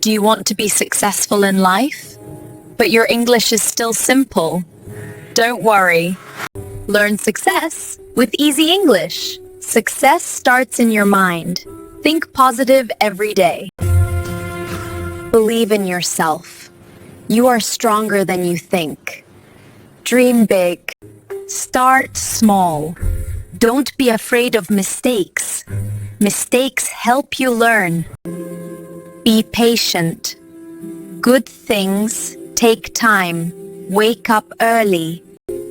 Do you want to be successful in life, but your English is still simple? Don't worry. Learn success with easy English. Success starts in your mind. Think positive every day. Believe in yourself. You are stronger than you think. Dream big. Start small. Don't be afraid of mistakes. Mistakes help you learn. Be patient. Good things take time. Wake up early.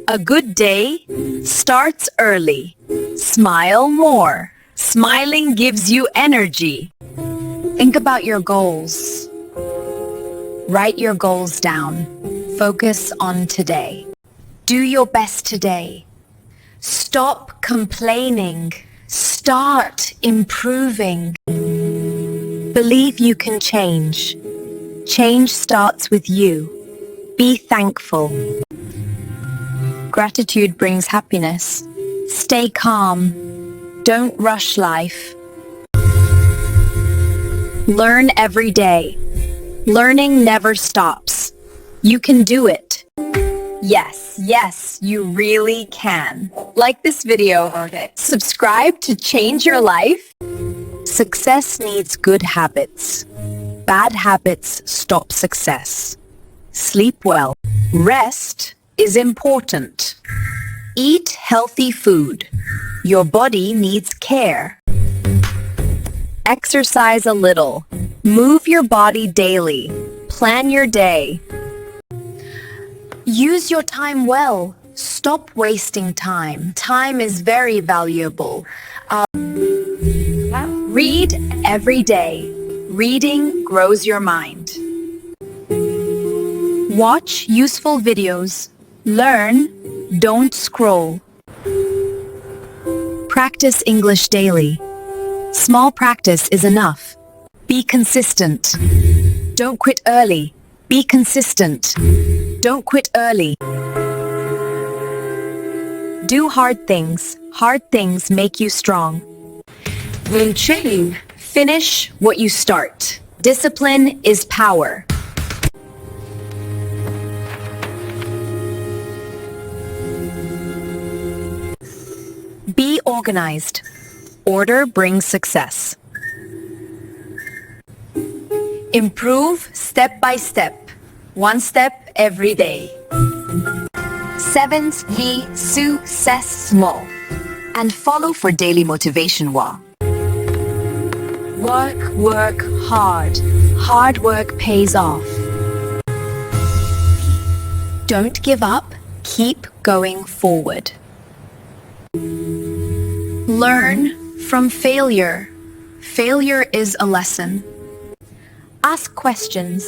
A good day starts early. Smile more. Smiling gives you energy. Think about your goals. Write your goals down. Focus on today. Do your best today. Stop complaining. Start improving. Believe you can change. Change starts with you. Be thankful. Gratitude brings happiness. Stay calm. Don't rush life. Learn every day. Learning never stops. You can do it. Yes, you really can. Like this video. Subscribe to change your life. Success needs good habits. Bad habits stop success. Sleep well. Rest is important. Eat healthy food. Your body needs care. Exercise a little. Move your body daily. Plan your day. Use your time well. Stop wasting time. Time is very valuable. Read every day. Reading grows your mind. Watch useful videos. Learn, don't scroll. Practice English daily. Small practice is enough. Be consistent. Don't quit early. Be consistent. Don't quit early. Do hard things. Hard things make you strong. When training, finish what you start. Discipline is power. Be organized. Order brings success. Improve step by step. One step every day. 7 be successful. And follow for daily motivation. Work hard. Hard work pays off. Don't give up. Keep going forward. Learn from failure. Failure is a lesson. Ask questions.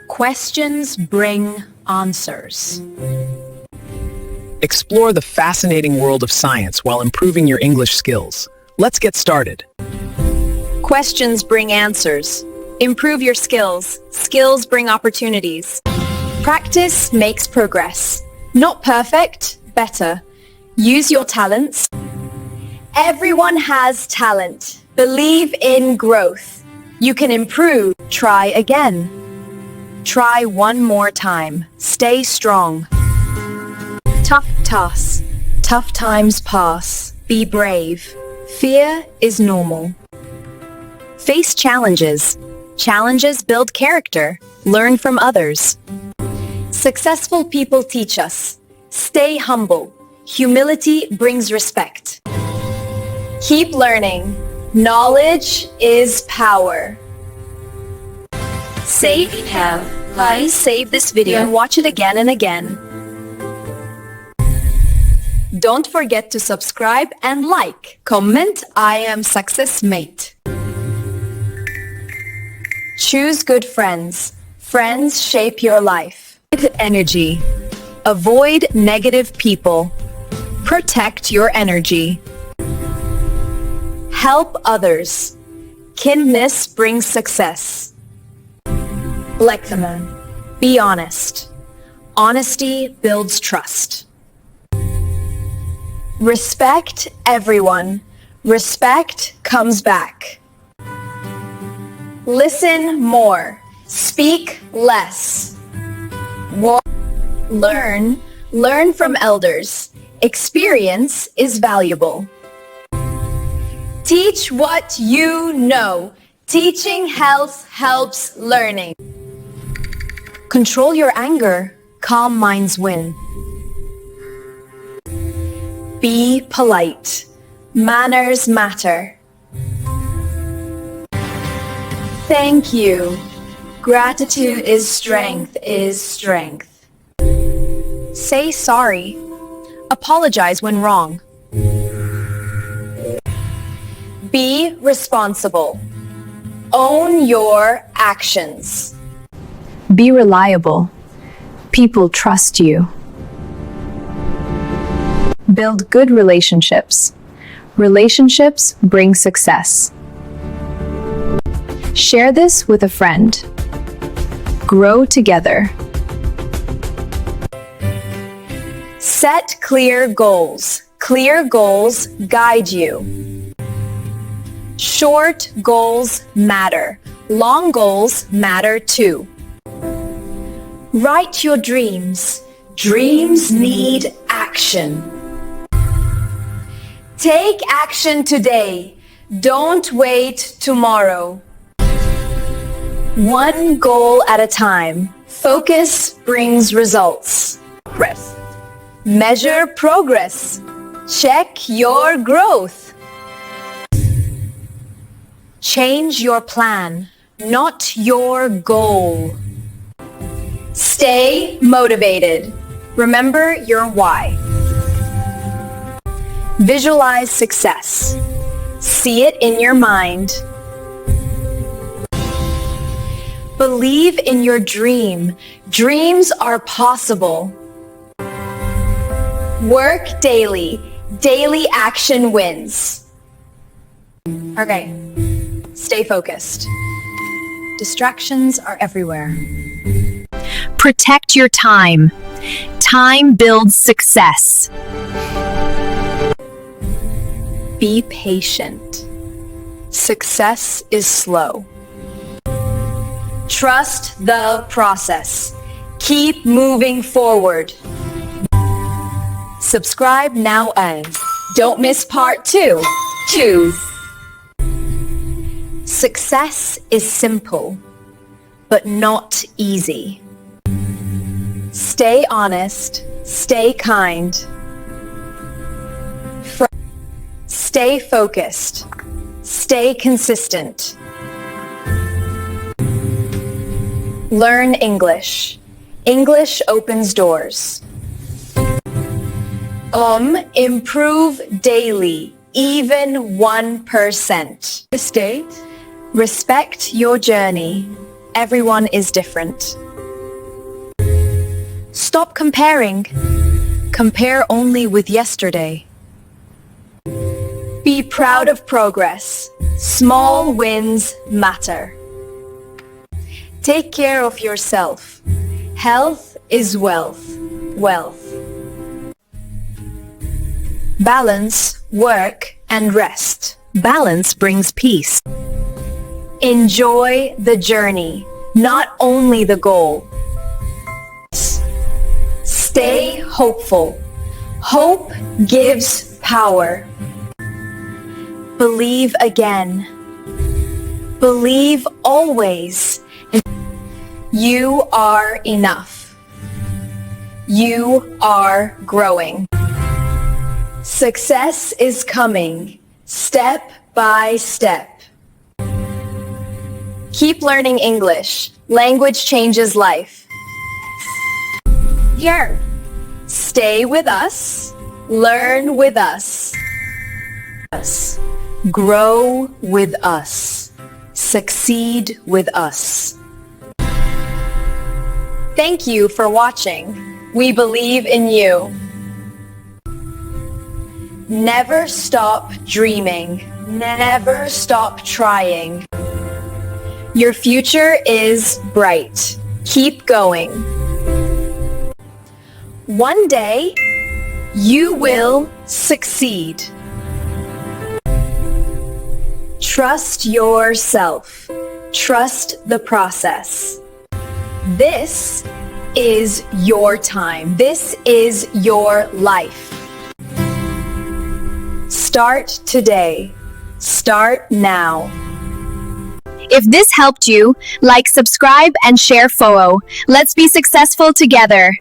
Questions bring answers. Explore the fascinating world of science while improving your English skills. Let's get started. Questions bring answers. Improve your skills. Skills bring opportunities. Practice makes progress. Not perfect, better. Use your talents. Everyone has talent. Believe in growth. You can improve. Try again. Try one more time. Stay strong. Tough tasks. Tough times pass. Be brave. Fear is normal. Face challenges. Challenges build character. Learn from others. Successful people teach us. Stay humble. Humility brings respect. Keep learning. Knowledge is power. Save this video and watch it again and again. Don't forget to subscribe and like. Comment, I am success mate. Choose good friends. Friends shape your life. Good energy. Avoid negative people. Protect your energy. Help others. Kindness brings success. Lekman. Be honest. Honesty builds trust. Respect everyone. Respect comes back. Listen more. Speak less. Learn from elders. Experience is valuable. Teach what you know. Teaching helps learning. Control your anger. Calm minds win. Be polite. Manners matter. Thank you. Gratitude is strength. Say sorry. Apologize when wrong. Be responsible. Own your actions. Be reliable. People trust you. Build good relationships. Relationships bring success. Share this with a friend. Grow together. Set clear goals. Clear goals guide you. Short goals matter. Long goals matter too. Write your dreams. Dreams need action. Take action today. Don't wait tomorrow. One goal at a time. Focus brings results. Rest. Measure progress. Check your growth. Change your plan, not your goal. Stay motivated. Remember your why. Visualize success. See it in your mind. Believe in your dream. Dreams are possible. Work daily. Daily action wins. Okay, stay focused. Distractions are everywhere. Protect your time. Time builds success. Be patient. Success is slow. Trust the process. Keep moving forward. Subscribe now and don't miss part 2. Choose. Success is simple, but not easy. Stay honest. Stay kind. Stay focused. Stay consistent. Learn English. English opens doors. Improve daily, even 1%. State. Respect your journey. Everyone is different. Stop comparing. Compare only with yesterday. Be proud of progress. Small wins matter. Take care of yourself. Health is wealth. Balance, work, and rest. Balance brings peace. Enjoy the journey, not only the goal. Stay hopeful. Hope gives power. Believe again. Believe always. You are enough. You are growing. Success is coming, step by step. Keep learning English. Language changes life. Here. Stay with us. Learn with us. Grow with us. Succeed with us. Thank you for watching. We believe in you. Never stop dreaming. Never stop trying. Your future is bright. Keep going. One day, you will succeed. Trust yourself. Trust the process. This is your time. This is your life. Start today. Start now. If this helped you, like, subscribe, and share FOO. Let's be successful together.